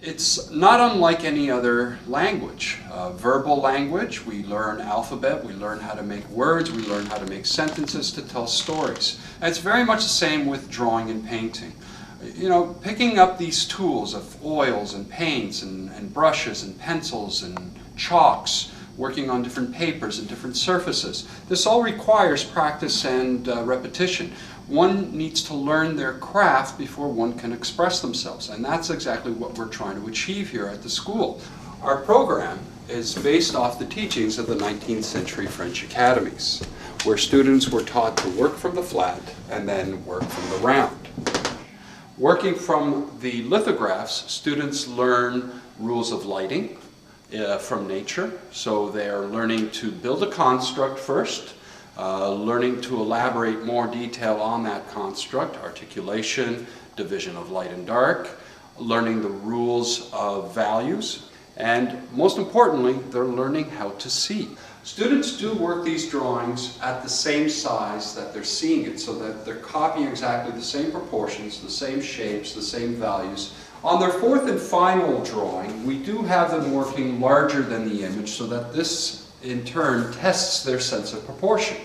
It's not unlike any other language. Verbal language, we learn alphabet, we learn how to make words, we learn how to make sentences to tell stories. And it's very much the same with drawing and painting. You know, picking up these tools of oils and paints and brushes and pencils and chalks, working on different papers and different surfaces. This all requires practice and repetition. One needs to learn their craft before one can express themselves, and that's exactly what we're trying to achieve here at the school. Our program is based off the teachings of the 19th century French academies, where students were taught to work from the flat and then work from the round. Working from the lithographs, students learn rules of lighting from nature, so they are learning to build a construct first, learning to elaborate more detail on that construct, articulation, division of light and dark, learning the rules of values, and most importantly, they're learning how to see. Students do work these drawings at the same size that they're seeing it, so that they're copying exactly the same proportions, the same shapes, the same values. On their fourth and final drawing, we do have them working larger than the image, so that this in turn tests their sense of proportion.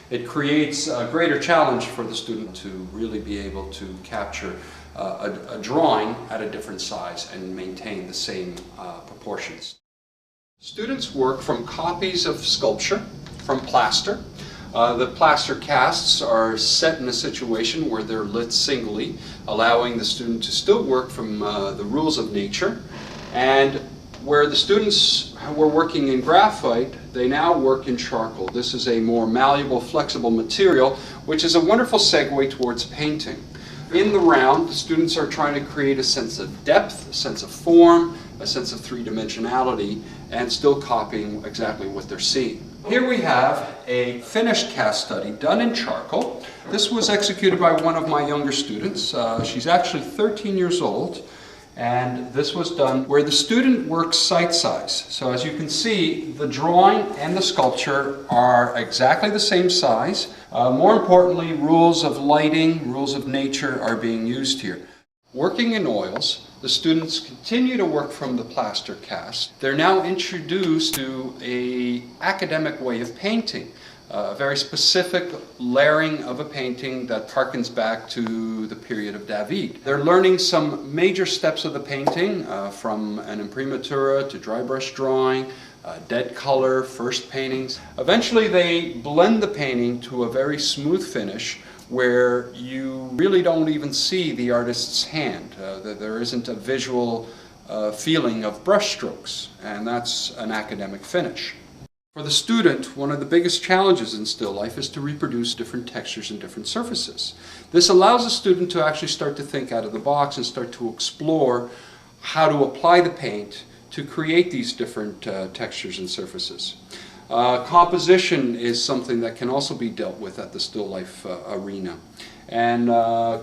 It creates a greater challenge for the student to really be able to capture a drawing at a different size and maintain the same proportions. Students work from copies of sculpture, from plaster. The plaster casts are set in a situation where they're lit singly, allowing the student to still work from the rules of nature. And where the students were working in graphite, they now work in charcoal. This is a more malleable, flexible material, which is a wonderful segue towards painting. In the round, the students are trying to create a sense of depth, a sense of form, a sense of three-dimensionality, and still copying exactly what they're seeing. Here we have a finished cast study done in charcoal. This was executed by one of my younger students. She's actually 13 years old. And this was done where the student works sight size. So as you can see, the drawing and the sculpture are exactly the same size. More importantly, rules of lighting, rules of nature are being used here. Working in oils, the students continue to work from the plaster cast. They're now introduced to an academic way of painting. A very specific layering of a painting that harkens back to the period of David. They're learning some major steps of the painting, from an imprimatura to dry brush drawing, dead color, first paintings. Eventually they blend the painting to a very smooth finish where you really don't even see the artist's hand. There isn't a visual feeling of brush strokes, and that's an academic finish. For the student, one of the biggest challenges in still life is to reproduce different textures and different surfaces. This allows the student to actually start to think out of the box and start to explore how to apply the paint to create these different textures and surfaces. Composition is something that can also be dealt with at the still life arena. And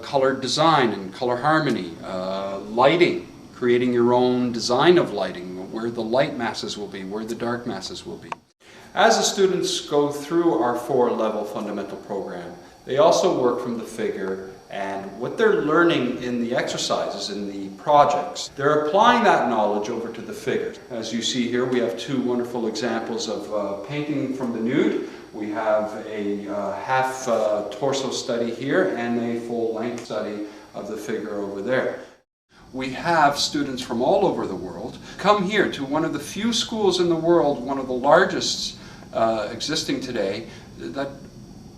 color design and color harmony, lighting, creating your own design of lighting, where the light masses will be, where the dark masses will be. As the students go through our 4-level fundamental program, they also work from the figure, and what they're learning in the exercises, in the projects, they're applying that knowledge over to the figure. As you see here, we have 2 wonderful examples of painting from the nude. We have a half torso study here and a full-length study of the figure over there. We have students from all over the world come here to one of the few schools in the world, one of the largest existing today, that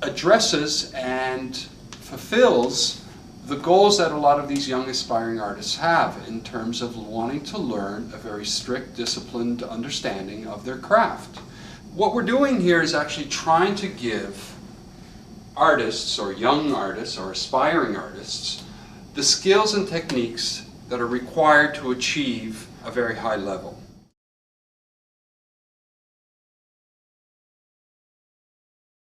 addresses and fulfills the goals that a lot of these young aspiring artists have in terms of wanting to learn a very strict, disciplined understanding of their craft. What we're doing here is actually trying to give artists or young artists or aspiring artists the skills and techniques that are required to achieve a very high level.